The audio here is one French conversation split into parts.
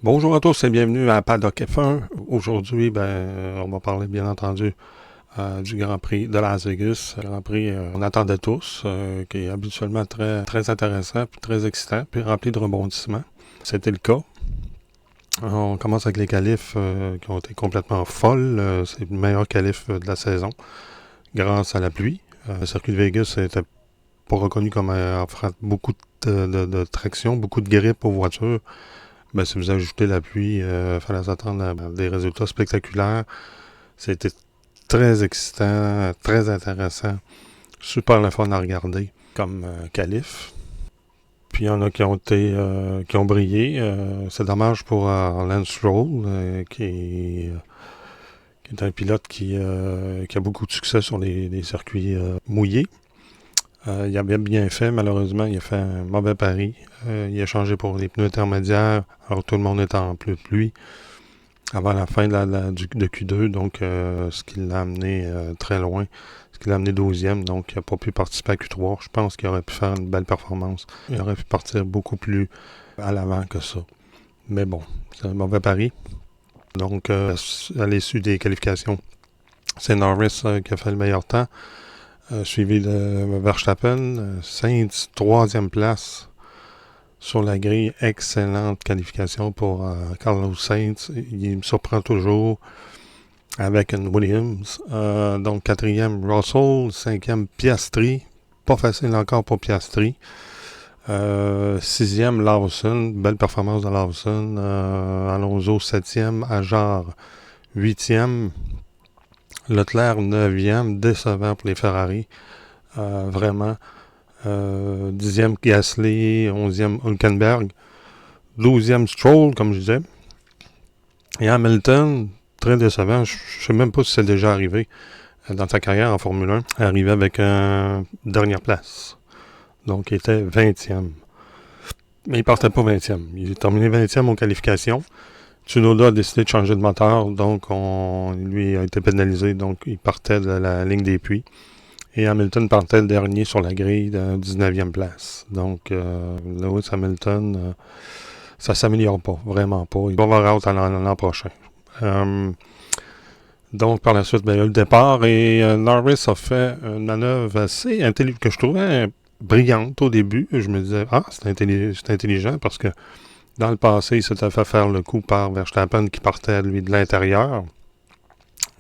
Bonjour à tous et bienvenue à Paddock F1. Aujourd'hui, on va parler bien entendu du Grand Prix de Las Vegas. Grand Prix on attendait tous, qui est habituellement très, très intéressant, puis très excitant, puis rempli de rebondissements. C'était le cas. On commence avec les qualifs qui ont été complètement folles. C'est le meilleur qualif de la saison, grâce à la pluie. Le circuit de Vegas n'était pas reconnu comme offrant beaucoup de traction, beaucoup de grippe aux voitures. Si vous ajoutez la pluie, il fallait s'attendre à des résultats spectaculaires. C'était très excitant, très intéressant, super le fun à regarder comme qualif. Puis il y en a qui ont brillé. C'est dommage pour Lance Stroll, qui est un pilote qui a beaucoup de succès sur les circuits mouillés. Il avait bien fait, malheureusement, il a fait un mauvais pari. Il a changé pour les pneus intermédiaires, alors tout le monde est en pluie avant la fin de Q2, donc ce qui l'a amené très loin, ce qui l'a amené 12e, donc il n'a pas pu participer à Q3. Je pense qu'il aurait pu faire une belle performance. Il aurait pu partir beaucoup plus à l'avant que ça. Mais bon, c'est un mauvais pari. Donc, à l'issue des qualifications, c'est Norris qui a fait le meilleur temps. Suivi de Verstappen, Sainz, 3e place sur la grille. Excellente qualification pour Carlos Sainz. Il me surprend toujours avec une Williams. Donc 4e Russell, 5e Piastri. Pas facile encore pour Piastri. 6e Lawson, belle performance de Lawson. Alonso 7e, Ajard 8e. Leclerc 9e, décevant pour les Ferrari. Vraiment. 10e Gasly, 11e Hülkenberg, 12e Stroll, comme je disais. Et Hamilton, très décevant. Je ne sais même pas si c'est déjà arrivé dans sa carrière en Formule 1. Arrivé avec une dernière place. Donc, il était 20e. Mais il partait pas 20e. Il est terminé 20e aux qualifications. Tsunoda a décidé de changer de moteur, donc lui a été pénalisé, donc il partait de la ligne des puits. Et Hamilton partait le dernier sur la grille de 19e place. Donc, Lewis Hamilton, ça s'améliore pas, vraiment pas. Il va avoir hâte l'an prochain. Donc, par la suite, il y a eu le départ et Norris a fait une manœuvre assez intelligente, que je trouvais brillante au début. Je me disais, c'est intelligent parce que dans le passé, il s'était fait faire le coup par Verstappen qui partait, lui, de l'intérieur,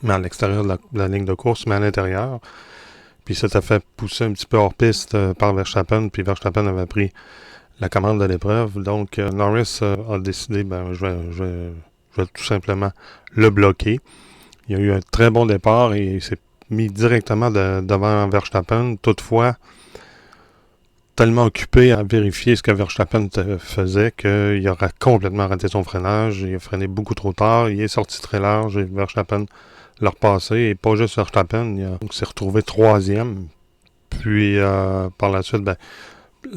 mais à l'extérieur de la ligne de course, mais à l'intérieur. Puis il s'était fait pousser un petit peu hors piste par Verstappen, puis Verstappen avait pris la commande de l'épreuve. Donc Norris a décidé, je vais tout simplement le bloquer. Il y a eu un très bon départ et il s'est mis directement devant Verstappen. Toutefois, tellement occupé à vérifier ce que Verstappen faisait qu'il aura complètement raté son freinage. Il a freiné beaucoup trop tard. Il est sorti très large et Verstappen l'a repassé. Et pas juste Verstappen, il s'est retrouvé 3e. Puis par la suite,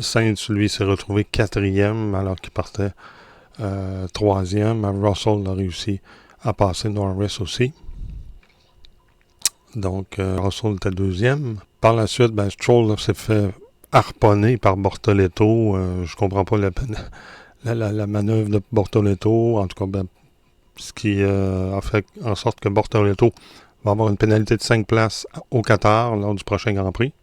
Sainz, lui, s'est retrouvé 4e alors qu'il partait 3e. Russell a réussi à passer Norris aussi. Donc Russell était 2e. Par la suite, Stroll s'est fait harponné par Bortoleto. Je comprends pas la manœuvre de Bortoleto. En tout cas, ce qui a fait en sorte que Bortoleto va avoir une pénalité de 5 places au Qatar lors du prochain Grand Prix.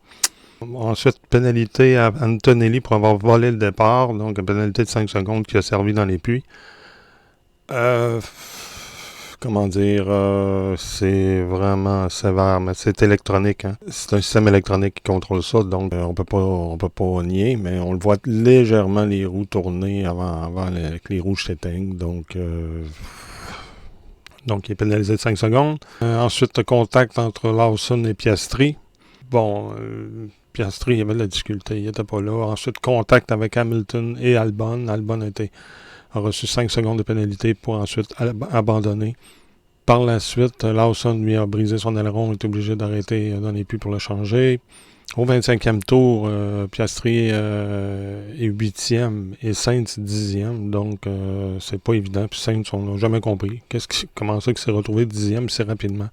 Ensuite, pénalité à Antonelli pour avoir volé le départ. Donc, une pénalité de 5 secondes qui a servi dans les puits. C'est vraiment sévère, mais c'est électronique. C'est un système électronique qui contrôle ça, donc on peut pas nier, mais on le voit légèrement les roues tourner avant que les roues s'éteignent, donc il est pénalisé de 5 secondes. Ensuite, contact entre Lawson et Piastri. Piastri, il y avait de la difficulté, il n'était pas là. Ensuite, contact avec Hamilton et Albon. Albon a reçu 5 secondes de pénalité pour ensuite abandonner. Par la suite, Lawson lui a brisé son aileron, il est obligé d'arrêter dans les puits pour le changer. Au 25e tour, Piastri est 8e et Sainz 10e, donc c'est pas évident. Puis Sainz, on l'a jamais compris. Comment ça qu'il s'est retrouvé 10e si rapidement?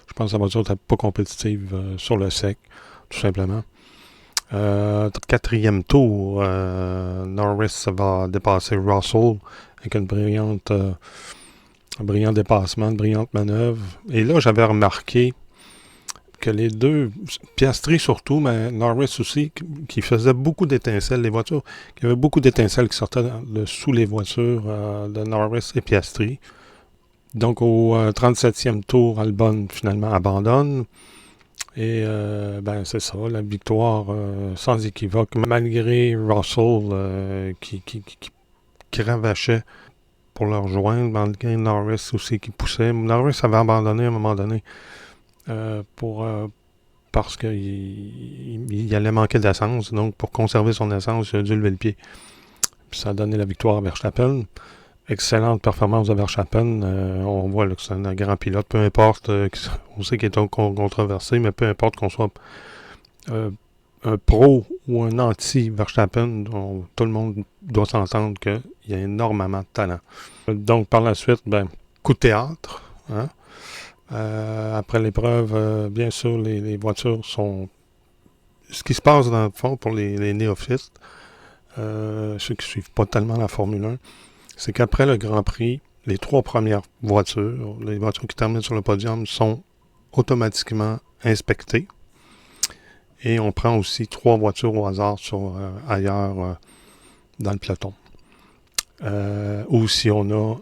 Je pense que sa voiture n'était pas compétitive sur le sec, tout simplement. 4e tour, Norris va dépasser Russell avec un brillant dépassement, une brillante manœuvre. Et là, j'avais remarqué que les deux, Piastri surtout, mais Norris aussi, qui faisait beaucoup d'étincelles, les voitures, qu'il y avait beaucoup d'étincelles qui sortaient sous les voitures de Norris et Piastri. Donc au 37e tour, Albon finalement abandonne. Et c'est ça, la victoire sans équivoque, malgré Russell qui ravachait pour le rejoindre, malgré Norris aussi qui poussait. Norris avait abandonné à un moment donné parce qu'il allait manquer d'essence. Donc, pour conserver son essence, il a dû lever le pied. Puis ça a donné la victoire à Verstappen. Excellente performance de Verstappen. On voit là, que c'est un grand pilote. Peu importe, on sait qu'il est controversé, mais peu importe qu'on soit un pro ou un anti-Verstappen, tout le monde doit s'entendre qu'il y a énormément de talent. Donc, par la suite, coup de théâtre. Hein? Après l'épreuve, bien sûr, les voitures sont... Ce qui se passe dans le fond pour les néophytes, ceux qui ne suivent pas tellement la Formule 1, c'est qu'après le Grand Prix, les 3 premières voitures, les voitures qui terminent sur le podium, sont automatiquement inspectées. Et on prend aussi 3 voitures au hasard ailleurs dans le peloton. Ou si on a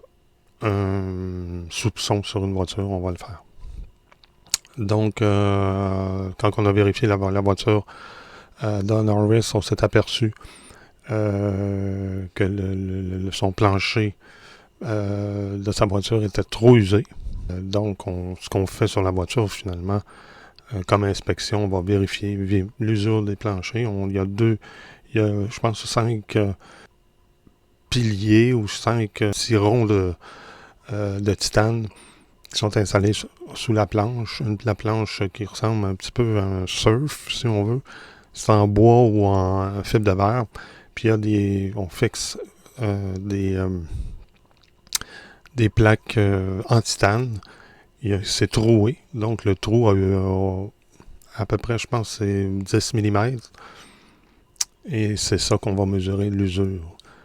un soupçon sur une voiture, on va le faire. Donc, quand on a vérifié la voiture de Norris, on s'est aperçu que son plancher de sa voiture était trop usé. Donc, ce qu'on fait sur la voiture, finalement, comme inspection, on va vérifier l'usure des planchers. Il y a, je pense, 5 piliers ou 5 cirons de titane qui sont installés sous la planche. La planche qui ressemble un petit peu à un surf, si on veut. C'est en bois ou en fibre de verre. Puis on fixe des plaques en titane. C'est troué. Donc le trou a à peu près, je pense, c'est 10 mm. Et c'est ça qu'on va mesurer l'usure. Il ne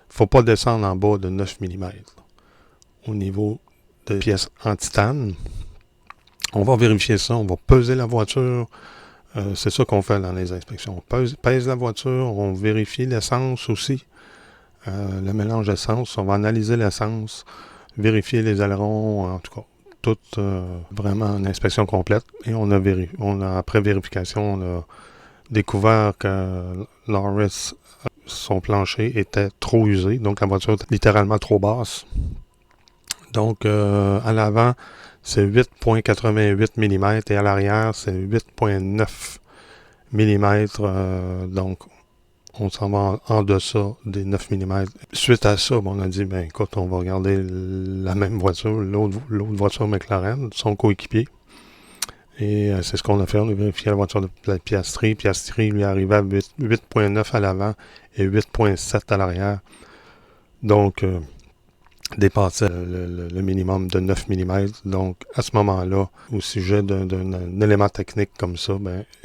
faut pas descendre en bas de 9 mm. Au niveau des pièces en titane, on va vérifier ça. On va peser la voiture. C'est ça qu'on fait dans les inspections. On pèse la voiture, on vérifie l'essence aussi. Le mélange d'essence, on va analyser l'essence, vérifier les ailerons, en tout cas, toute vraiment une inspection complète. Et après vérification, on a découvert que Norris, son plancher était trop usé, donc la voiture était littéralement trop basse. Donc, à l'avant, c'est 8,88 mm et à l'arrière, c'est 8,9 mm. Donc, on s'en va en deçà des 9 mm. Suite à ça, on a dit, écoute, on va regarder la même voiture, l'autre voiture McLaren, son coéquipier. Et c'est ce qu'on a fait. On a vérifié la voiture de Piastri. Piastri lui arrivait à 8,9 à l'avant et 8,7 à l'arrière. Donc, dépassait le minimum de 9 mm. Donc, à ce moment-là, au sujet d'un élément technique comme ça,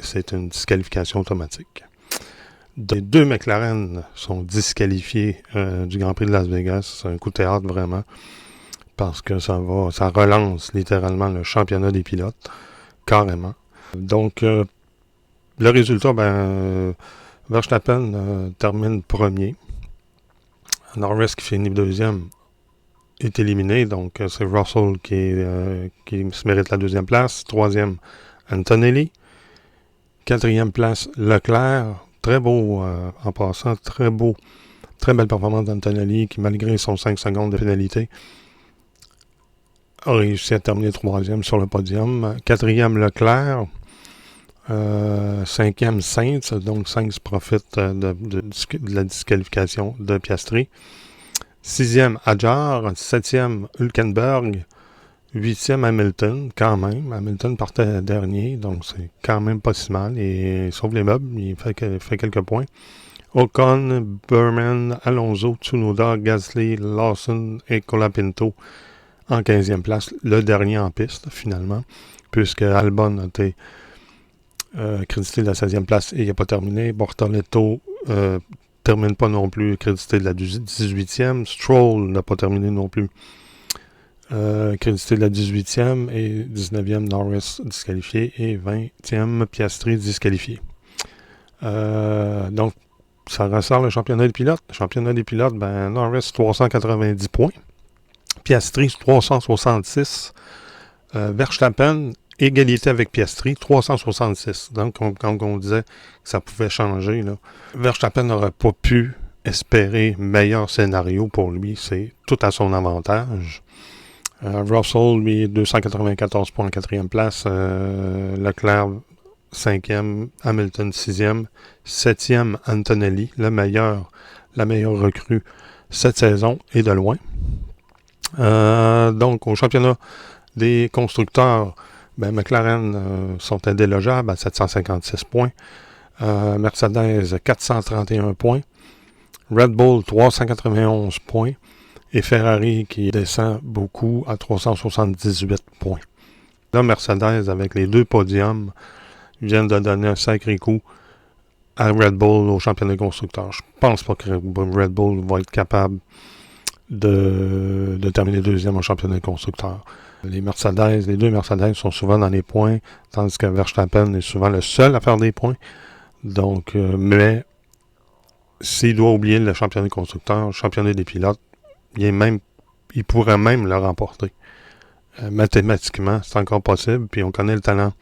c'est une disqualification automatique. Les 2 McLaren sont disqualifiés du Grand Prix de Las Vegas. C'est un coup de théâtre, vraiment, parce que ça relance littéralement le championnat des pilotes, carrément. Donc, le résultat, Verstappen termine premier. Norris qui finit deuxième est éliminé, donc c'est Russell qui se mérite la 2e place. 3e, Antonelli. 4e place, Leclerc. Très beau, en passant, très belle performance d'Antonelli qui, malgré son 5 secondes de pénalité, a réussi à terminer 3e sur le podium. 4e, Leclerc. 5e, Sainz. Donc Sainz profite de la disqualification de Piastri. 6e, Hadjar. 7e, Hülkenberg. 8e, Hamilton, quand même. Hamilton partait dernier, donc c'est quand même pas si mal. Il sauve les meubles, il fait quelques points. Ocon, Burman, Alonso, Tsunoda, Gasly, Lawson et Colapinto en 15e place. Le dernier en piste, finalement, puisque Albon a été crédité de la 16e place et il n'a pas terminé. Bortoletto termine pas non plus crédité de la 18e. Stroll n'a pas terminé non plus crédité de la 18e. Et 19e, Norris disqualifié. Et 20e, Piastri disqualifié. Donc, ça ressort le championnat des pilotes. Le championnat des pilotes, Norris, 390 points. Piastri, 366. Verstappen, égalité avec Piastri, 366. Donc, quand on disait que ça pouvait changer, là, Verstappen n'aurait pas pu espérer meilleur scénario pour lui. C'est tout à son avantage. Russell, lui, 294 points en 4e place. Leclerc, 5e. Hamilton, 6e. 7e, Antonelli, la meilleure recrue cette saison et de loin. Donc, au championnat des constructeurs, McLaren sont indélogeables à 756 points. Mercedes, 431 points. Red Bull, 391 points. Et Ferrari qui descend beaucoup à 378 points. Là, Mercedes, avec les 2 podiums, viennent de donner un sacré coup à Red Bull au championnat des constructeurs. Je pense pas que Red Bull va être capable de terminer deuxième au championnat des constructeurs. Les deux Mercedes sont souvent dans les points, tandis que Verstappen est souvent le seul à faire des points. Donc, mais s'il doit oublier le championnat des constructeurs, le championnat des pilotes, il pourrait même le remporter. Mathématiquement, c'est encore possible, puis on connaît le talent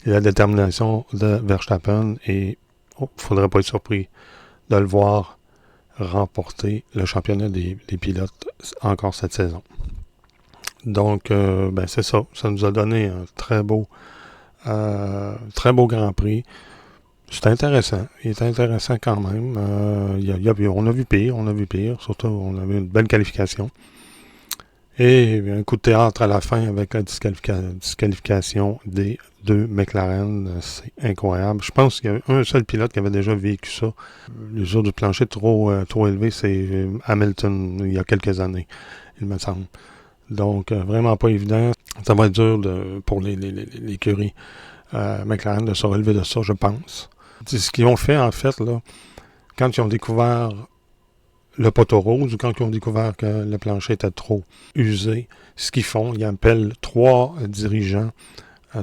et la détermination de Verstappen, et il ne faudrait pas être surpris de le voir remporter le championnat des pilotes encore cette saison. Donc, c'est ça. Ça nous a donné un très beau Grand Prix. C'est intéressant. Il est intéressant quand même. On a vu pire. Surtout, on avait une belle qualification. Et un coup de théâtre à la fin avec la disqualification des 2 McLaren. C'est incroyable. Je pense qu'il y a un seul pilote qui avait déjà vécu ça. L'usure du plancher trop élevé, c'est Hamilton il y a quelques années, il me semble. Donc, vraiment pas évident. Ça va être dur pour l'écurie McLaren de se relever de ça, je pense. C'est ce qu'ils ont fait, en fait, là, quand ils ont découvert le poteau rose ou quand ils ont découvert que le plancher était trop usé. Ce qu'ils font, ils appellent 3 dirigeants,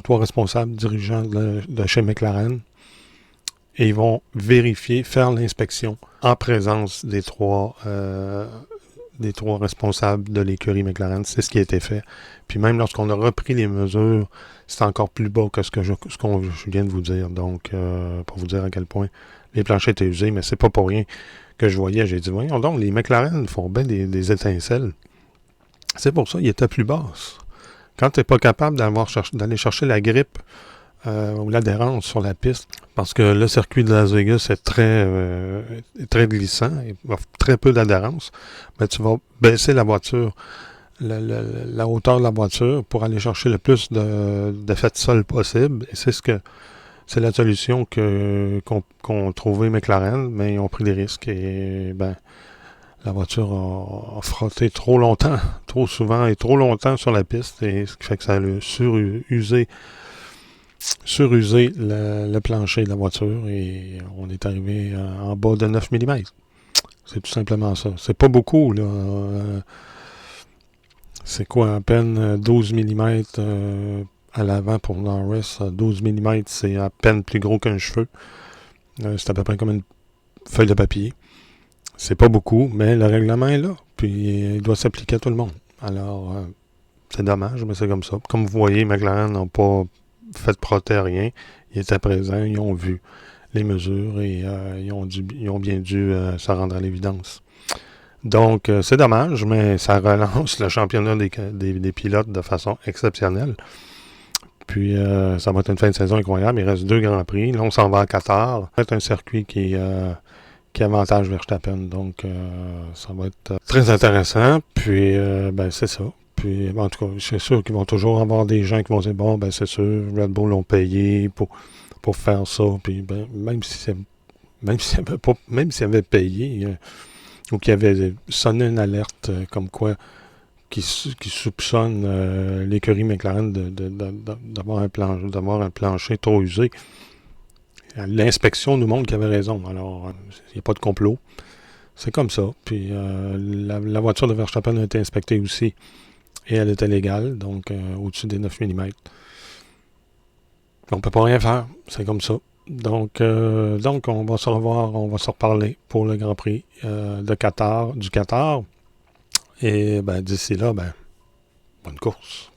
3 responsables dirigeants de chez McLaren, et ils vont vérifier, faire l'inspection en présence des 3 responsables de l'écurie McLaren. C'est ce qui a été fait. Puis même lorsqu'on a repris les mesures, c'est encore plus bas que ce que je viens de vous dire. Donc, pour vous dire à quel point les planchers étaient usés, mais c'est pas pour rien que je voyais. J'ai dit, voyons donc, les McLaren font bien des étincelles. C'est pour ça qu'ils étaient plus basses. Quand tu n'es pas capable d'aller chercher la grippe ou l'adhérence sur la piste, parce que le circuit de Las Vegas est très glissant, il y a très peu d'adhérence, mais tu vas baisser la voiture, la hauteur de la voiture pour aller chercher le plus d'effet de sol possible. Et c'est la solution qu'ont trouvé McLaren, mais ils ont pris des risques et la voiture a frotté trop longtemps, trop souvent et trop longtemps sur la piste, et ce qui fait que ça a surusé le plancher de la voiture, et on est arrivé en bas de 9 mm. C'est tout simplement ça. C'est pas beaucoup, là. C'est quoi, à peine 12 mm à l'avant pour Norris. 12 mm, c'est à peine plus gros qu'un cheveu. C'est à peu près comme une feuille de papier. C'est pas beaucoup, mais le règlement est là. Puis il doit s'appliquer à tout le monde. Alors, c'est dommage, mais c'est comme ça. Comme vous voyez, McLaren n'ont pas fait de protège à rien. Ils étaient présents, ils ont vu les mesures et ils ont bien dû se rendre à l'évidence. Donc, c'est dommage, mais ça relance le championnat des pilotes de façon exceptionnelle. Puis, ça va être une fin de saison incroyable. Il reste 2 Grands Prix. Là, on s'en va à Qatar. C'est un circuit qui avantage Verstappen. Donc, ça va être très intéressant. Puis, c'est ça. Puis, en tout cas, c'est sûr qu'ils vont toujours avoir des gens qui vont dire, bon, c'est sûr, Red Bull l'ont payé pour faire ça. Puis, même s'ils avaient payé, ou qu'ils avaient sonné une alerte comme quoi qui soupçonne l'écurie McLaren d'avoir un plancher trop usé, l'inspection nous montre qu'il avait raison. Alors, il n'y a pas de complot. C'est comme ça. Puis la voiture de Verstappen a été inspectée aussi. Et elle était légale, donc au-dessus des 9 mm. On ne peut pas rien faire. C'est comme ça. Donc, on va se revoir, on va se reparler pour le Grand Prix du Qatar. Et d'ici là, bonne course.